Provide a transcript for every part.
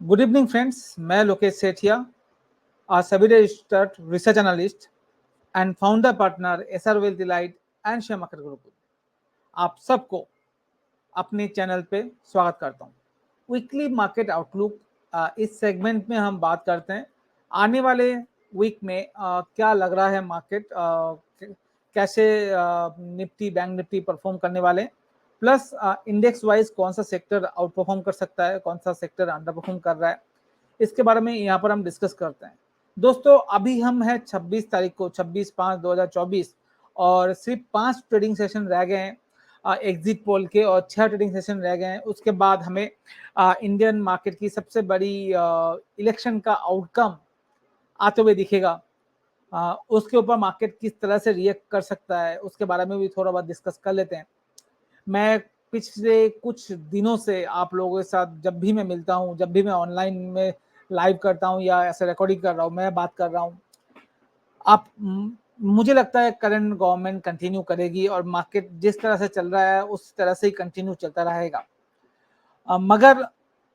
Good evening friends, मैं लोकेश सेठिया, सभी registered research analyst and founder partner SR wealth delight and share market group. आप सबको अपने channel पे स्वागत करता हूँ। वीकली मार्केट आउटलुक, इस सेगमेंट में हम बात करते हैं आने वाले वीक में क्या लग रहा है मार्केट, कैसे निफ्टी बैंक निफ्टी परफॉर्म करने वाले, प्लस इंडेक्स वाइज कौन सा सेक्टर आउट परफॉर्म कर सकता है, कौन सा सेक्टर अंडर परफॉर्म कर रहा है, इसके बारे में यहाँ पर हम डिस्कस करते हैं। दोस्तों, अभी हम हैं 26 तारीख को, 26/5/2024, और सिर्फ 5 ट्रेडिंग सेशन रह गए हैं एग्जिट पोल के, और 6 ट्रेडिंग सेशन रह गए हैं। उसके बाद हमें इंडियन मार्केट की सबसे बड़ी इलेक्शन का आउटकम आते हुए दिखेगा। उसके ऊपर मार्केट किस तरह से रिएक्ट कर सकता है, उसके बारे में भी थोड़ा बहुत डिस्कस कर लेते हैं। मैं पिछले कुछ दिनों से आप लोगों के साथ जब भी मैं मिलता हूँ, जब भी मैं ऑनलाइन में लाइव करता हूँ या ऐसे रिकॉर्डिंग कर रहा हूँ, मैं बात कर रहा हूँ, आप मुझे लगता है करंट गवर्नमेंट कंटिन्यू करेगी और मार्केट जिस तरह से चल रहा है उस तरह से ही कंटिन्यू चलता रहेगा। मगर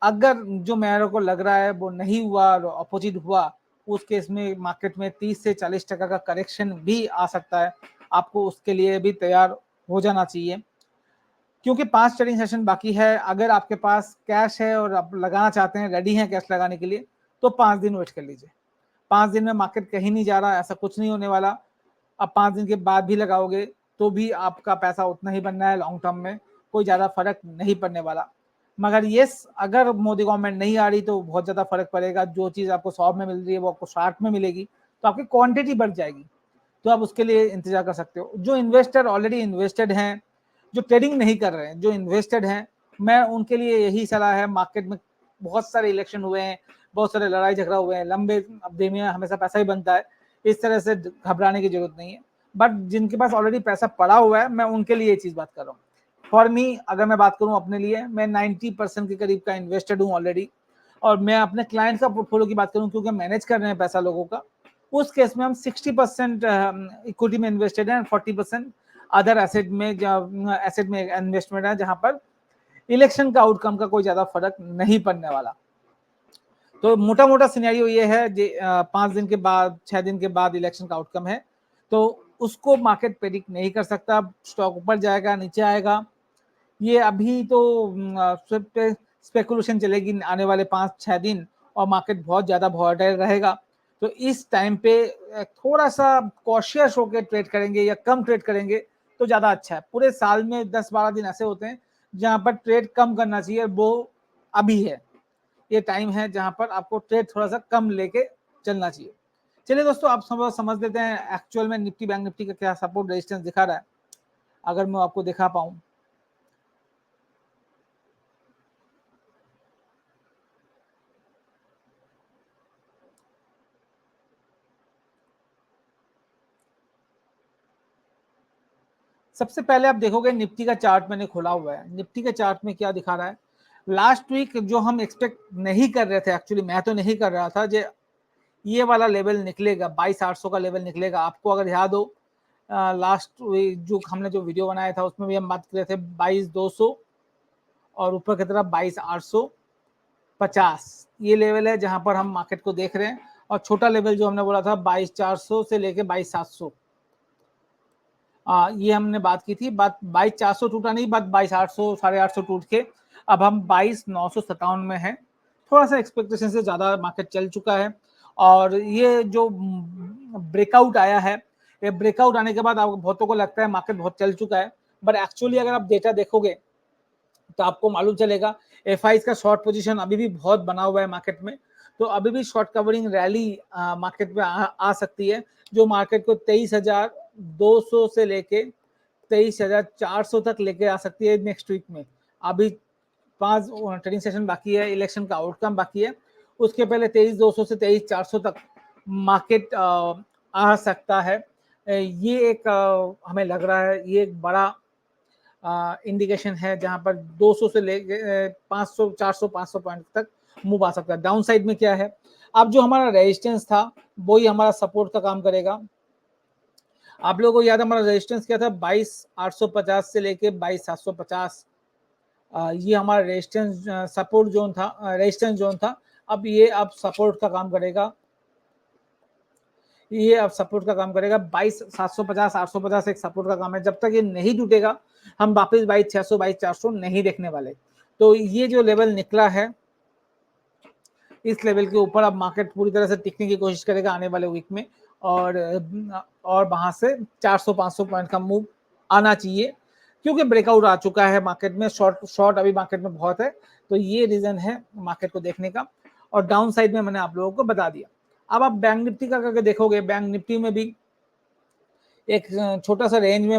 अगर जो मेरे को लग रहा है वो नहीं हुआ और अपोजिट हुआ, उस केस में मार्केट में 30 से 40% का करेक्शन भी आ सकता है। आपको उसके लिए भी तैयार हो जाना चाहिए, क्योंकि 5 ट्रेडिंग सेशन बाकी है। अगर आपके पास कैश है और आप लगाना चाहते हैं, रेडी हैं कैश लगाने के लिए, तो 5 दिन वेट कर लीजिए। 5 दिन में मार्केट कहीं नहीं जा रहा, ऐसा कुछ नहीं होने वाला। अब 5 दिन के बाद भी लगाओगे तो भी आपका पैसा उतना ही बनना है, लॉन्ग टर्म में कोई ज़्यादा फर्क नहीं पड़ने वाला। मगर येस, अगर मोदी गवर्नमेंट नहीं आ रही तो बहुत ज़्यादा फर्क पड़ेगा। जो चीज़ आपको 100 में मिल रही है वो आपको 60 में मिलेगी, तो आपकी क्वांटिटी बढ़ जाएगी, तो आप उसके लिए इंतजार कर सकते हो। जो इन्वेस्टर ऑलरेडी इन्वेस्टेड हैं, जो ट्रेडिंग नहीं कर रहे हैं, जो इन्वेस्टेड हैं, मैं उनके लिए यही सलाह है। मार्केट में बहुत सारे इलेक्शन हुए हैं, बहुत सारे लड़ाई झगड़ा हुए हैं, लंबे अवधि में हमेशा पैसा ही बनता है, इस तरह से घबराने की जरूरत नहीं है। बट जिनके पास ऑलरेडी पैसा पड़ा हुआ है, मैं उनके लिए ये चीज बात कर रहा हूँ। फॉर मी, अगर मैं बात करूँ अपने लिए, मैं 90% के करीब का इन्वेस्टेड हूँ ऑलरेडी। और मैं अपने क्लाइंट का पोर्टफोलियो की बात करूँ, क्योंकि मैनेज कर रहे हैं पैसा लोगों का, उस केस में हम 60% इक्विटी में इन्वेस्टेड है, 40% अदर एसेट में इन्वेस्टमेंट है, जहां पर इलेक्शन का आउटकम का कोई ज्यादा फर्क नहीं पड़ने वाला। तो मोटा मोटा सिनेरियो ये है, 5 दिन के बाद, 6 दिन के बाद इलेक्शन का आउटकम है, तो उसको मार्केट प्रेडिक्ट नहीं कर सकता। स्टॉक ऊपर जाएगा, नीचे आएगा, ये अभी तो सिर्फ स्पेकुलेशन चलेगी आने वाले 5-6 दिन, और मार्केट बहुत ज़्यादा वॉलेटाइल रहेगा। तो इस टाइम पे थोड़ा सा कॉशियस होकर ट्रेड करेंगे या कम ट्रेड करेंगे तो ज़्यादा अच्छा है। पूरे साल में 10-12 दिन ऐसे होते हैं जहाँ पर ट्रेड कम करना चाहिए, वो अभी है। ये टाइम है जहाँ पर आपको ट्रेड थोड़ा सा कम लेके चलना चाहिए। चलिए दोस्तों, आप समझ लेते हैं एक्चुअल में निफ्टी बैंक निफ्टी का क्या सपोर्ट रेजिस्टेंस दिखा रहा है, अगर मैं आपको दिखा पाऊँ। सबसे पहले आप देखोगे निफ्टी का चार्ट मैंने खोला हुआ है। निफ्टी के चार्ट में क्या दिखा रहा है, लास्ट वीक जो हम एक्सपेक्ट नहीं कर रहे थे, एक्चुअली मैं तो नहीं कर रहा था, जो ये वाला लेवल निकलेगा, 22,800 का लेवल निकलेगा। आपको अगर याद हो, लास्ट वीक जो हमने जो वीडियो बनाया था उसमें भी हम बात कर रहे थे 22,200, और ऊपर की तरफ 22,850 ये लेवल है जहां पर हम मार्केट को देख रहे हैं। और छोटा लेवल जो हमने बोला था 22,400 से लेके 22,700, ये हमने बात की थी। बात 22,400 टूटा नहीं, बात 22,800 850 टूट के अब हम 22,957 में है। थोड़ा सा एक्सपेक्टेशन से ज्यादा मार्केट चल चुका है, और ये जो ब्रेकआउट आया है, ये ब्रेकआउट आने के बाद आप बहुतों को लगता है मार्केट बहुत चल चुका है, बट एक्चुअली अगर आप डेटा देखोगे तो आपको मालूम चलेगा एफ का शॉर्ट पोजीशन अभी भी बहुत बना हुआ है मार्केट में। तो अभी भी शॉर्ट कवरिंग रैली मार्केट में आ सकती है, जो मार्केट को 23,200 से लेके 23,400 तक लेके आ सकती है नेक्स्ट वीक में। अभी 5 ट्रेडिंग सेशन बाकी है, इलेक्शन का आउटकम बाकी है। उसके पहले 23,200 से 23,400 तक मार्केट आ सकता है। ये एक हमें लग रहा है ये एक बड़ा इंडिकेशन है, जहां पर 200 से लेके 500 400 500 पॉइंट तक मूव आ सकता है। डाउन साइड में क्या है, अब जो हमारा रेजिस्टेंस था वही हमारा सपोर्ट का काम करेगा। आप लोगों को याद है हमारा रेजिस्टेंस क्या था, 22,850 से लेके 22,750। ये हमारा रेजिस्टेंस सपोर्ट जोन था, रेजिस्टेंस जोन था। अब ये अब सपोर्ट का काम करेगा, ये अब सपोर्ट का काम करेगा। 22,750 850 एक सपोर्ट का काम है। जब तक ये नहीं टूटेगा हम वापस 22,600 22,400 नहीं देखने वाले। तो ये जो लेवल निकला है, इस लेवल के ऊपर अब मार्केट पूरी तरह से टिकने की कोशिश करेगा आने वाले वीक में, और वहां से 400-500 पॉइंट का मूव आना चाहिए, क्योंकि ब्रेकआउट आ चुका है मार्केट में। शॉर्ट अभी मार्केट में बहुत है, तो ये रीजन है मार्केट को देखने का। और डाउन साइड में मैंने आप लोगों को बता दिया। अब आप बैंक निफ्टी का करके देखोगे, बैंक निफ्टी में भी एक छोटा सा रेंज में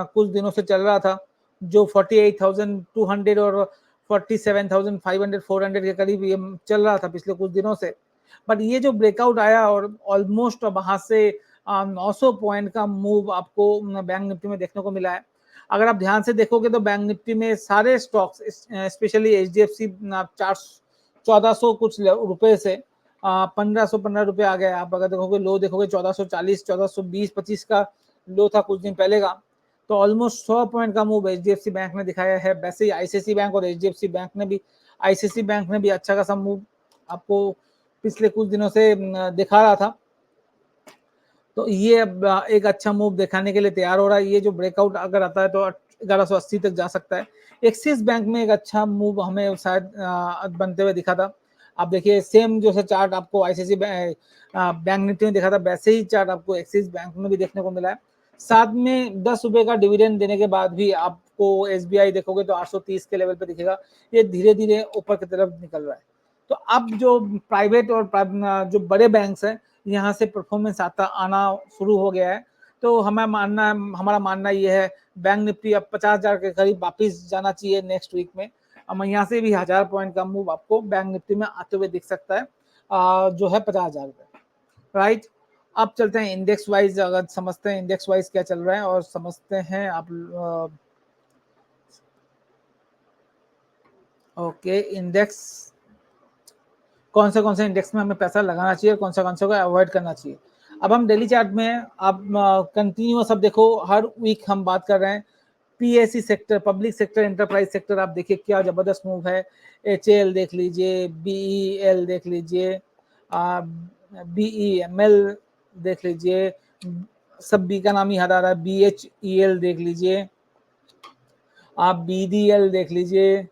कुछ दिनों से चल रहा था, जो 48,200 और 47,500 400 के करीब ये चल रहा था पिछले कुछ दिनों से। बट ये जो ब्रेकआउट आया और ऑलमोस्ट वहां से 900 पॉइंट का मूव आपको बैंक निफ्टी में देखने को मिला है। अगर आप ध्यान से देखोगे तो बैंक निफ्टी में सारे स्टॉक्स, स्पेशली एचडीएफसी 1400 कुछ रुपए से 1515 रुपए आ गए। आप अगर देखोगे लो देखोगे 1440 1420 25 का लो था कुछ दिन पहले का। तो ऑलमोस्ट 100 पॉइंट का मूव एचडीएफसी बैंक ने दिखाया है। वैसे ही आईसीआईसी बैंक और एचडीएफसी बैंक ने भी, आईसीआईसी बैंक ने भी अच्छा खासा मूव आपको पिछले कुछ दिनों से दिखा रहा था। तो ये एक अच्छा मूव दिखाने के लिए तैयार हो रहा है। ये जो ब्रेकआउट अगर आता है तो 1180 तक जा सकता है। एक्सिस बैंक में एक अच्छा मूव हमें शायद बनते हुए दिखा था। आप देखिए सेम जो चार्ट आपको आईसीआईसी बैंक निफ्टी में दिखा था, वैसे ही चार्ट आपको एक्सिस बैंक में भी देखने को मिला है। साथ में 10 रुपए का डिविडेंड देने के बाद भी आपको एसबीआई देखोगे तो 830 के लेवल पे दिखेगा। ये धीरे धीरे ऊपर की तरफ निकल रहा है। तो अब जो प्राइवेट और जो बड़े बैंक्स हैं, यहाँ से परफॉर्मेंस आना शुरू हो गया है। तो हमारा मानना ये है बैंक निफ्टी अब 50,000 के करीब वापिस जाना चाहिए नेक्स्ट वीक में। अब यहाँ से भी 1000 पॉइंट का मूव आपको बैंक निफ्टी में आते हुए दिख सकता है, जो है 50,000 पे, राइट। अब चलते हैं इंडेक्स वाइज, अगर समझते हैं इंडेक्स वाइज क्या चल रहा है और समझते हैं आप। ओके, इंडेक्स कौन से इंडेक्स में हमें पैसा लगाना चाहिए, कौन से को अवॉइड करना चाहिए। अब हम डेली चार्ट में आप कंटिन्यूअस अब देखो, हर वीक हम बात कर रहे हैं PSC sector, public sector, enterprise sector. आप देखिए क्या जबरदस्त मूव है। एचएएल देख लीजिए, बीईएल देख लीजिए, बीईएमएल देख लीजिए, सब बी का नाम ही याद आ रहा है, बीएचईएल देख लीजिए, आप बीडीएल देख लीजिए,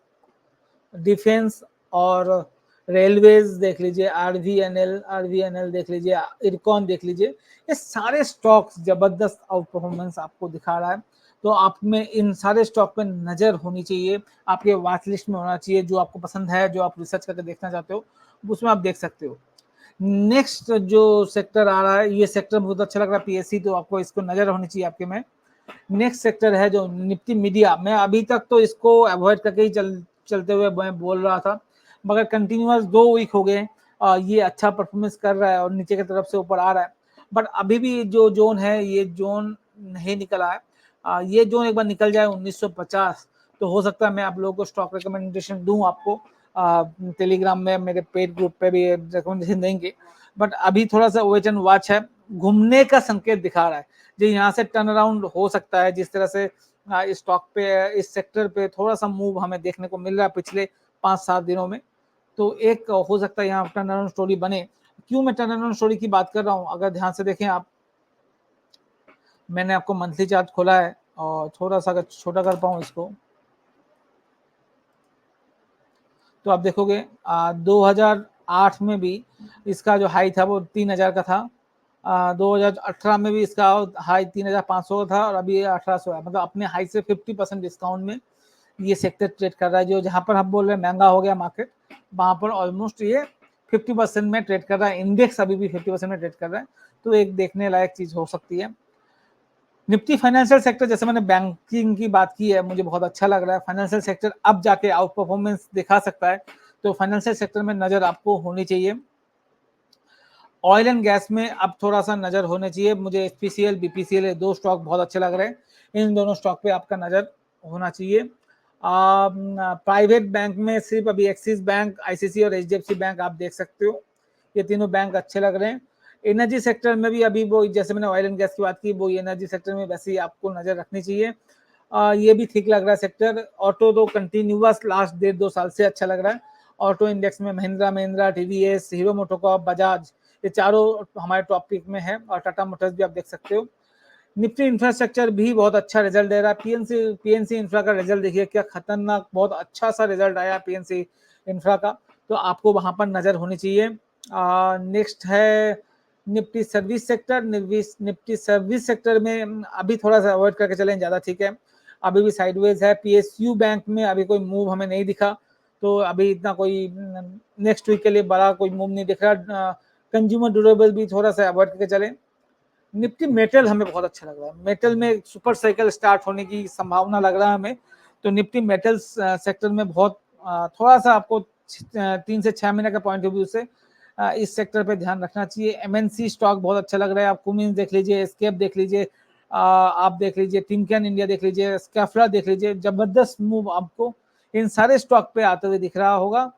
डिफेंस और रेलवेज देख लीजिए, आरवीएनएल देख लीजिए, इरकॉन देख लीजिए। ये सारे स्टॉक्स जबरदस्त आउट परफॉर्मेंस आपको दिखा रहा है। तो आप में इन सारे स्टॉक पे नजर होनी चाहिए, आपके वॉच लिस्ट में होना चाहिए। जो आपको पसंद है, जो आप रिसर्च करके देखना चाहते हो, उसमें आप देख सकते हो। नेक्स्ट जो सेक्टर आ रहा है, ये सेक्टर बहुत अच्छा लग रहा है पीएससी, तो आपको इसको नजर होनी चाहिए आपके में। नेक्स्ट सेक्टर है जो निफ्टी मीडिया। मैं अभी तक तो इसको अवॉइड करके ही चलते हुए मैं बोल रहा था, मगर कंटिन्यूअस 2 वीक हो गए ये अच्छा परफॉर्मेंस कर रहा है और नीचे की तरफ से ऊपर आ रहा है। बट अभी भी जो जोन है, ये जोन नहीं निकला है। ये जोन एक बार निकल जाए 1950, तो हो सकता है मैं आप लोगों को स्टॉक रिकमेंडेशन दूं आपको। टेलीग्राम में मेरे पेड ग्रुप पे भी रिकमेंडेशन देंगे। बट अभी थोड़ा सा वेट एंड वॉच है, घूमने का संकेत दिखा रहा है। जो यहाँ से टर्न अराउंड हो सकता है, जिस तरह से इस स्टॉक पे, इस सेक्टर पे थोड़ा सा मूव हमें देखने को मिल रहा है पिछले 5-7 दिनों में। तो एक हो सकता है यहाँ टर्न अराउंड स्टोरी बने। क्यों मैं टर्न अराउंड स्टोरी की बात कर रहा हूँ, अगर ध्यान से देखें आप, मैंने आपको मंथली चार्ट खोला है और थोड़ा सा अगर छोटा कर पाऊँ इसको, तो आप देखोगे 2008 में भी इसका जो हाई था वो 3000 का था। 2018 में भी इसका हाई 3500 था और अभी 1800 है। मतलब अपने हाई से 50% डिस्काउंट में ये सेक्टर ट्रेड कर रहा है। जो जहां पर हम बोल रहे हैं महंगा हो गया मार्केट, वहां पर ऑलमोस्ट ये 50% में ट्रेड कर रहा है। इंडेक्स अभी भी 50% में ट्रेड कर रहा है। तो एक देखने लायक चीज हो सकती है। निफ्टी फाइनेंशियल सेक्टर, जैसे मैंने बैंकिंग की बात की है, मुझे बहुत अच्छा लग रहा है। फाइनेंशियल सेक्टर अब जाके आउट परफॉर्मेंस दिखा सकता है, तो फाइनेंशियल सेक्टर में नजर आपको होनी चाहिए। ऑयल एंड गैस में अब थोड़ा सा नजर होने चाहिए। मुझे एचपीसीएल, बीपीसीएल, 2 स्टॉक बहुत अच्छे लग रहे हैं। इन दोनों स्टॉक पे आपका नजर होना चाहिए। प्राइवेट बैंक में सिर्फ अभी एक्सिस बैंक, आईसीआईसी और एचडीएफसी बैंक आप देख सकते हो। ये तीनों बैंक अच्छे लग रहे हैं। एनर्जी सेक्टर में भी अभी वो, जैसे मैंने ऑयल एंड गैस की बात की, वो एनर्जी सेक्टर में वैसे ही आपको नजर रखनी चाहिए। ये भी ठीक लग रहा है सेक्टर। ऑटो तो कंटिन्यूअस लास्ट 1.5-2 साल से अच्छा लग रहा है। ऑटो इंडेक्स में Mahindra Mahindra, TVS, hero MotoCorp, Bajaj, ये चारों हमारे टॉप पिक में है, और टाटा मोटर्स भी आप देख सकते हो। निफ्टी इंफ्रास्ट्रक्चर भी बहुत अच्छा रिजल्ट दे रहा है। पीएनसी इंफ्रा का रिजल्ट देखिए क्या खतरनाक, बहुत अच्छा सा रिजल्ट आया पीएनसी इंफ्रा का, तो आपको वहां पर नजर होनी चाहिए। नेक्स्ट है Nifty service sector. Nifty service sector में अभी थोड़ा सा अवॉइड करके चलें, ज्यादा ठीक है, अभी भी साइडवेज है। पीएसयू बैंक में अभी कोई मूव हमें नहीं दिखा, तो अभी इतना कोई नेक्स्ट वीक के लिए बड़ा कोई मूव नहीं दिख रहा। कंज्यूमर ड्यूरेबल भी थोड़ा सा अवॉइड करके चलें। निफ्टी मेटल हमें बहुत अच्छा लग रहा है, मेटल में सुपर साइकिल स्टार्ट होने की संभावना लग रहा है हमें, तो निफ्टी मेटल सेक्टर में बहुत थोड़ा सा आपको 3 से 6 महीने का पॉइंट ऑफ व्यू से इस सेक्टर पे ध्यान रखना चाहिए। एमएनसी स्टॉक बहुत अच्छा लग रहा है, आप कुमिंस देख लीजिए, एस्केप देख लीजिए, आप देख लीजिए टिमकेन इंडिया देख लीजिए, स्कैफला देख लीजिए, जबरदस्त मूव आपको इन सारे स्टॉक पे आते हुए दिख रहा होगा।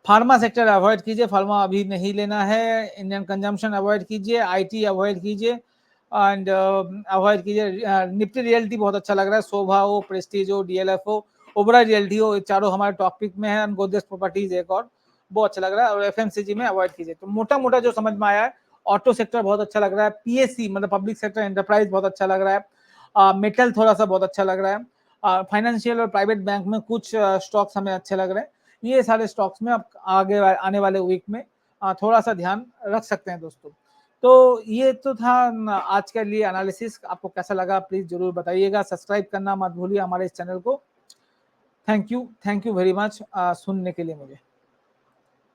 फार्मा सेक्टर अवॉइड कीजिए, फार्मा अभी नहीं लेना है। इंडियन कंजम्पशन अवॉइड कीजिए, आईटी अवॉइड कीजिए, एंड अवॉइड कीजिए। निफ्टी रियल्टी बहुत अच्छा लग रहा है, शोभा हो, प्रेस्टीज हो, डीएलएफ हो, ओबरा रियल्टी हो, चारों हमारे टॉपिक में है। गोदरेज प्रॉपर्टीज एक और बहुत अच्छा लग रहा है, और एफएमसीजी में अवॉइड कीजिए। तो मोटा मोटा जो समझ में आया है, ऑटो सेक्टर बहुत अच्छा लग रहा है, पीएससी मतलब पब्लिक सेक्टर एंटरप्राइज बहुत अच्छा लग रहा है, मेटल थोड़ा सा बहुत अच्छा लग रहा है, फाइनेंशियल और प्राइवेट बैंक में कुछ स्टॉक्स हमें अच्छे लग रहे हैं। ये सारे स्टॉक्स में आप आगे आने वाले वीक में थोड़ा सा ध्यान रख सकते हैं दोस्तों। तो ये तो था आज के लिए एनालिसिस। आपको कैसा लगा प्लीज जरूर बताइएगा, सब्सक्राइब करना मत भूलिए हमारे इस चैनल को। थैंक यू वेरी मच सुनने के लिए मुझे।